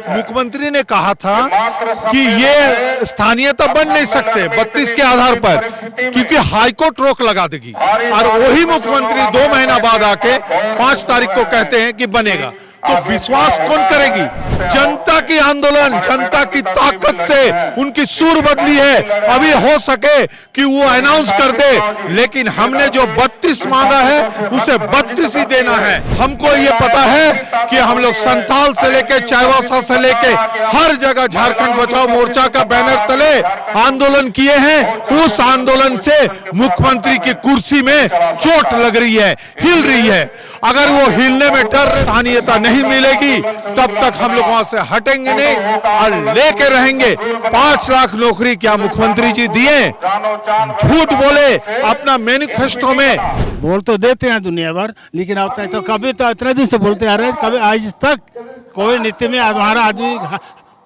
मुख्यमंत्री ने कहा था कि ये स्थानीयता बन नहीं सकते 32 के आधार पर, क्योंकि हाईकोर्ट रोक लगा देगी। और वही मुख्यमंत्री 2 महीना बाद आके 5 तारीख को कहते हैं कि बनेगा, तो विश्वास कौन करेगी? जनता की आंदोलन, जनता की ताकत से उनकी सुर बदली है। अभी हो सके कि वो अनाउंस कर दे, लेकिन हमने जो 32 मांगा है उसे 32 ही देना है। हमको ये पता है कि हम लोग संथाल से लेके चाईबासा से लेके हर जगह झारखंड बचाओ मोर्चा का बैनर तले आंदोलन किए हैं। उस आंदोलन से मुख्यमंत्री की कुर्सी में चोट लग रही है, हिल रही है। अगर वो हिलने में डर स्थानीयता नहीं मिलेगी तब तक हम लोग वहां से हटेंगे नहीं और लेके रहेंगे। 5 लाख नौकरी क्या मुख्यमंत्री जी दिए? झूठ बोले अपना मैनिफेस्टो में। बोल तो देते हैं दुनिया भर, लेकिन अब तक तो कभी तो इतने दिन से बोलते आ रहे हैं, कभी आज तक कोई नीति में हमारा आदमी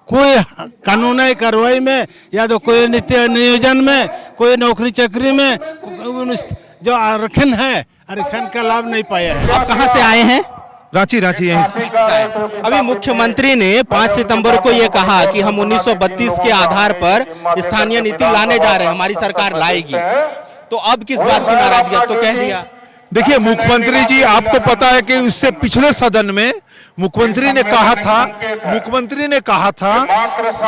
कोई कानूनी कार्रवाई में या तो कोई नीति नियोजन में, कोई नौकरी चाकरी में जो आरक्षण है, आरक्षण का लाभ नहीं पाया है। आप कहाँ से आए हैं? रांची यहीं से। अभी मुख्यमंत्री ने 5 सितंबर को ये कहा कि हम 1932 के आधार पर स्थानीय नीति लाने जा रहे हैं, हमारी सरकार लाएगी। तो अब किस बात की नाराजगी? अब तो कह दिया। देखिए मुख्यमंत्री जी, आपको पता है कि उससे पिछले सदन में मुख्यमंत्री ने कहा था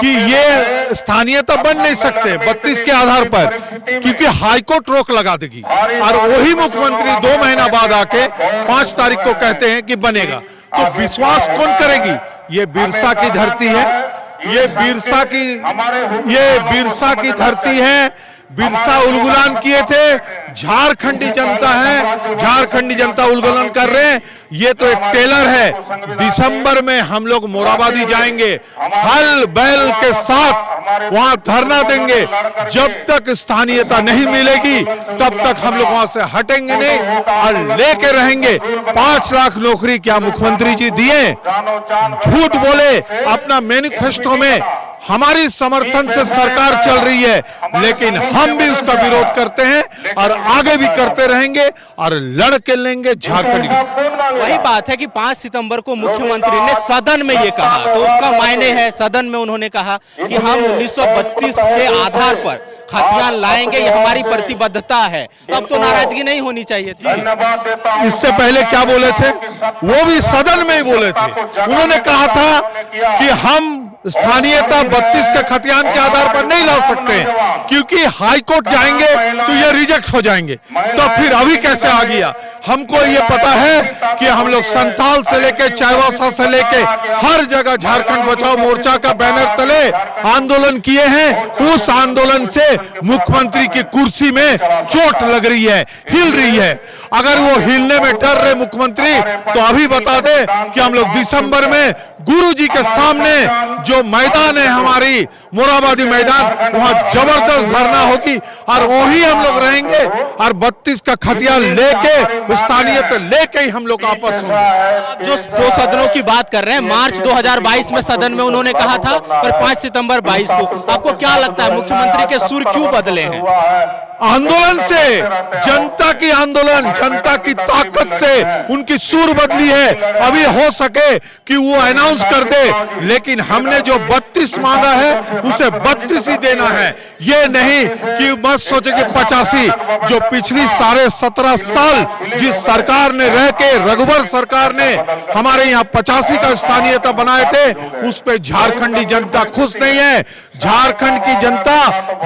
कि ये स्थानीयता बन नहीं सकते 32 के आधार पर, क्योंकि हाईकोर्ट रोक लगा देगी। और वही मुख्यमंत्री 2 महीना बाद आके 5 तारीख को कहते हैं कि बनेगा, तो विश्वास कौन करेगी? ये बिरसा की धरती है, ये बिरसा की धरती है। बिरसा उलगुलान किए थे, झारखंडी जनता है, झारखंडी जनता उलगुलान कर रहे हैं। ये तो एक टेलर है। दिसंबर में हम लोग मोराबादी जाएंगे, हल बैल के साथ वहां धरना देंगे। जब तक स्थानीयता नहीं मिलेगी तब तक हम लोग वहां से हटेंगे नहीं और लेके रहेंगे। 5 लाख नौकरी क्या मुख्यमंत्री जी दिए? झूठ बोले अपना मैनिफेस्टो में। हमारी समर्थन से सरकार चल रही है, लेकिन हम भी उसका विरोध करते हैं और आगे भी करते रहेंगे और लड़ के लेंगे झारखंड की। वही बात है कि 5 सितंबर को मुख्यमंत्री ने सदन में ये कहा, तो उसका मायने है सदन में उन्होंने कहा कि हम 1932 के आधार पर खतियान लाएंगे, ये हमारी प्रतिबद्धता है। अब तो नाराजगी नहीं होनी चाहिए थी। इससे पहले क्या बोले थे? वो भी सदन में ही बोले थे। उन्होंने कहा था कि हम स्थानीयता 32 के खतियान के आधार पर नहीं ला सकते, क्योंकि हाईकोर्ट जाएंगे तो ये रिजेक्ट हो जाएंगे। तो फिर अभी कैसे आ गया? हमको ये पता है कि हम लोग संथाल से लेके चाईबासा से लेके हर जगह झारखंड बचाओ मोर्चा का बैनर तले आंदोलन किए हैं। उस आंदोलन से मुख्यमंत्री की कुर्सी में चोट लग रही है, हिल रही है। अगर वो हिलने में डर रहे मुख्यमंत्री तो अभी बता दे कि हम लोग दिसंबर में गुरुजी के सामने जो मैदान है, हमारी मोराबादी मैदान, वहां जबरदस्त धरना होगी और वही हम लोग रहेंगे और 32 का खतियान लेके स्थानीयत लेके ही हम लोग आपस होंगे। जो 2 सदनों की बात कर रहे हैं, मार्च 2022 में सदन में उन्होंने कहा था, पर 5 सितंबर 22 को आपको क्या लगता है मुख्यमंत्री के सुर क्यों बदले हैं? आंदोलन से, जनता की आंदोलन, जनता की ताकत से उनकी सुर बदली है। अभी हो सके कि वो अनाउंस कर दे, लेकिन हमने जो 32 मांगा है उसे 32 ही देना है। ये नहीं कि मत सोचे कि 85। जो पिछली 17.5 साल जिस सरकार ने रह के, रघुवर सरकार ने हमारे यहाँ 85 का स्थानीयता बनाए थे, उस पे झारखंडी जनता खुश नहीं है। झारखंड की जनता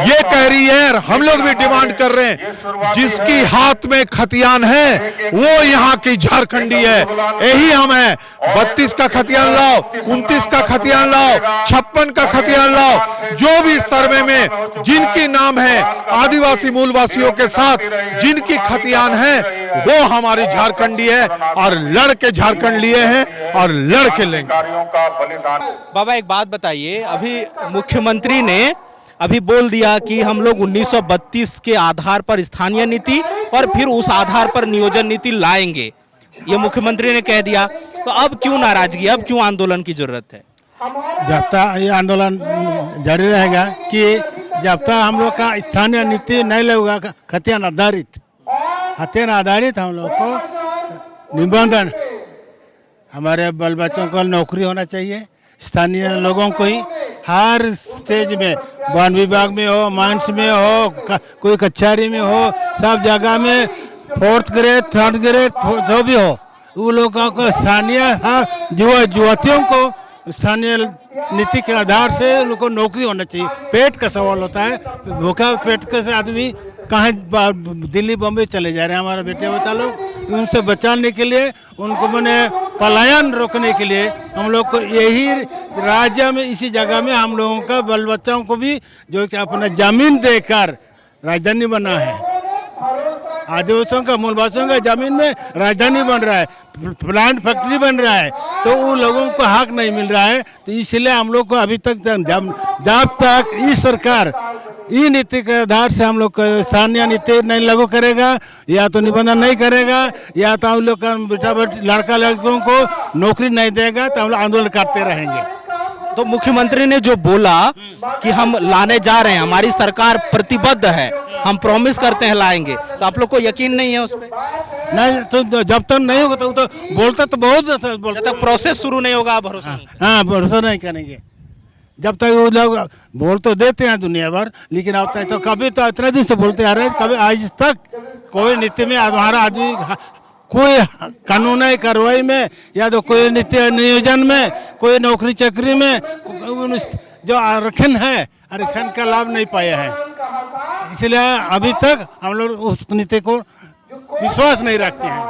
ये कह रही है, हम लोग भी डिमांड कर रहे हैं, जिसकी हाथ में खतियान है वो यहाँ की झारखंडी है। यही हम है। 32 का खतियान लाओ, 29 का खतियान लाओ, 56 का खतियान लाओ। जो भी सर्वे में जिनकी नाम है आदिवासी मूलवासियों के साथ जिनकी खतियान है, वो हमारी झारखंडी है और लड़ के झारखंड लिए हैं और लड़ के लेंगे। बाबा एक बात बताइए, अभी मुख्यमंत्री ने अभी बोल दिया कि हम लोग 1932 के आधार पर स्थानीय नीति और फिर उस आधार पर नियोजन नीति लाएंगे, ये मुख्यमंत्री ने कह दिया। तो अब क्यों नाराजगी, अब क्यों आंदोलन की जरूरत है? जब तक ये आंदोलन जारी रहेगा कि जब तक हम लोग का स्थानीय नीति नहीं लगेगा, खतियान आधारित हम लोग को निबंधन, हमारे बाल बच्चों को नौकरी होना चाहिए, स्थानीय लोगों को ही हर स्टेज में, वन विभाग में हो, माइंस में हो, कोई कचहरी में हो, सब जगह में 4th ग्रेड 3rd ग्रेड जो भी हो, वो लोगों को स्थानीय युवतियों को स्थानीय नीति के आधार से उनको नौकरी होना चाहिए। पेट का सवाल होता है, भूखा पेट का से आदमी कहाँ दिल्ली बम्बई चले जा रहे हैं हमारे बेटे बच्चा लोग। उनसे बचाने के लिए, उनको मैंने पलायन रोकने के लिए हम लोग को यही राज्य में, इसी जगह में हम लोगों का बाल बच्चों को भी जो कि अपना जमीन देकर राजधानी बना है। आदिवासियों का, मूलवासियों का जमीन में राजधानी बन रहा है, प्लांट फैक्ट्री बन रहा है, तो उन लोगों को हक नहीं मिल रहा है। तो इसलिए हम लोग को अभी तक जब तक इस सरकार ई नीति के आधार से हम लोग स्थानीय नीति नहीं लागू करेगा, या तो निबंधन नहीं करेगा, या तो हम लोग का बेटा बेटी लड़का लड़कियों को नौकरी नहीं देगा, तो हम लोग आंदोलन करते रहेंगे। तो मुख्यमंत्री ने जो बोला कि हम लाने जा रहे हैं, हमारी सरकार प्रतिबद्ध है, हम प्रॉमिस करते हैं लाएंगे, तो आप लोग को यकीन नहीं है उस पे? नहीं, तो जब तक नहीं होगा तो बोलता तो बहुत बोलता, जब तक प्रोसेस शुरू नहीं होगा भरोसा नहीं। हाँ, भरोसा नहीं करेंगे। जब तक वो लोग बोल तो देते हैं दुनिया भर, लेकिन अब तक तो कभी तो इतने दिन से बोलते आ रहे हैं, कभी आज तक कोई नीति में हमारा आदमी, कोई कानूनी कार्रवाई में, या तो कोई नीति नियोजन में, कोई नौकरी चाकरी में जो आरक्षण है, आरक्षण का लाभ नहीं पाया है। इसलिए अभी तक हम लोग उस नीति को विश्वास नहीं रखते हैं।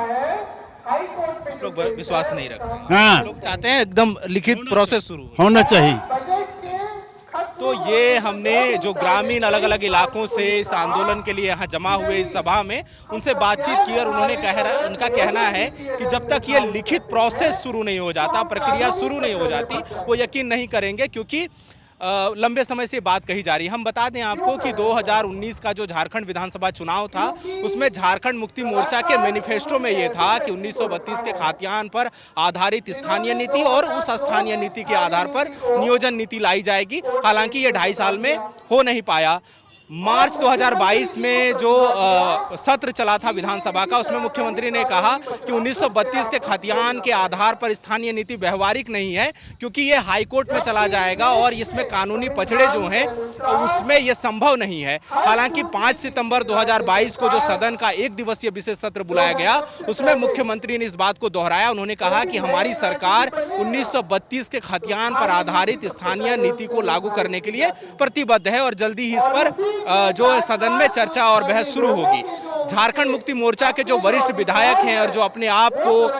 आप लोग विश्वास नहीं रखते हैं? हाँ, लोग चाहते हैं एकदम लिखित प्रोसेस शुरू हो। होना चाहिए। तो ये हमने जो ग्रामीण अलग अलग इलाकों से इस आंदोलन के लिए यहाँ जमा हुए इस सभा में उनसे बातचीत की, और उन्होंने उनका कहना है कि जब तक ये लिखित प्रोसेस शुरू नहीं हो जाता, प्रक्रिया शुरू नहीं हो जाती, वो यकीन नहीं करेंगे, क्योंकि लंबे समय से बात कही जा रही है। हम बता दें आपको कि 2019 का जो झारखंड विधानसभा चुनाव था, उसमें झारखंड मुक्ति मोर्चा के मैनिफेस्टो में ये था कि 1932 के खाद्यान्न पर आधारित स्थानीय नीति और उस स्थानीय नीति के आधार पर नियोजन नीति लाई जाएगी। हालांकि ये 2.5 साल में हो नहीं पाया। मार्च 2022 में जो सत्र चला था विधानसभा का, उसमें मुख्यमंत्री ने कहा कि 1932 के खतियान के आधार पर स्थानीय नीति व्यवहारिक नहीं है, क्योंकि ये हाईकोर्ट में चला जाएगा और इसमें कानूनी पचड़े जो हैं उसमें ये संभव नहीं है। हालांकि 5 सितंबर 2022 को जो सदन का 1 दिवसीय विशेष सत्र बुलाया गया, उसमें मुख्यमंत्री ने इस बात को दोहराया। उन्होंने कहा कि हमारी सरकार 1932 के खतियान पर आधारित स्थानीय नीति को लागू करने के लिए प्रतिबद्ध है और जल्दी ही इस पर जो सदन में चर्चा और बहस शुरू होगी। झारखंड मुक्ति मोर्चा के जो वरिष्ठ विधायक हैं और जो अपने आप को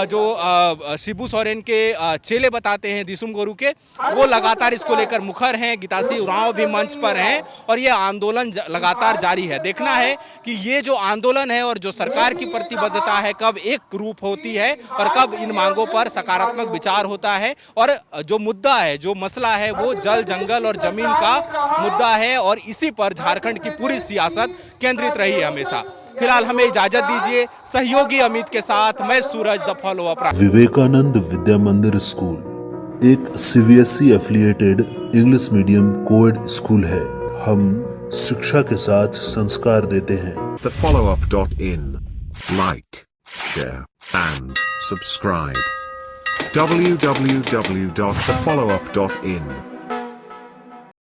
जो शिबू सोरेन के चेले बताते हैं, दिसुम गोरू के, वो लगातार इसको लेकर मुखर हैं। गीतासी उरांव भी मंच पर हैं और ये आंदोलन लगातार जारी है। देखना है कि ये जो आंदोलन है और जो सरकार की प्रतिबद्धता है कब एक रूप होती है और कब इन मांगों पर सकारात्मक विचार होता है। और जो मुद्दा है, जो मसला है, वो जल, जंगल और जमीन का मुद्दा है और इसी पर झारखंड की पूरी सियासत केंद्रित रही है हमेशा। फिलहाल हमें इजाजत दीजिए। सहयोगी अमित के साथ मैं सूरज, द फॉलो अप। विवेकानंद विद्या मंदिर स्कूल एक CBSE affiliated English medium coed school है। हम शिक्षा के साथ संस्कार देते हैं। thefollowup.in. Like, share and subscribe. www.thefollowup.in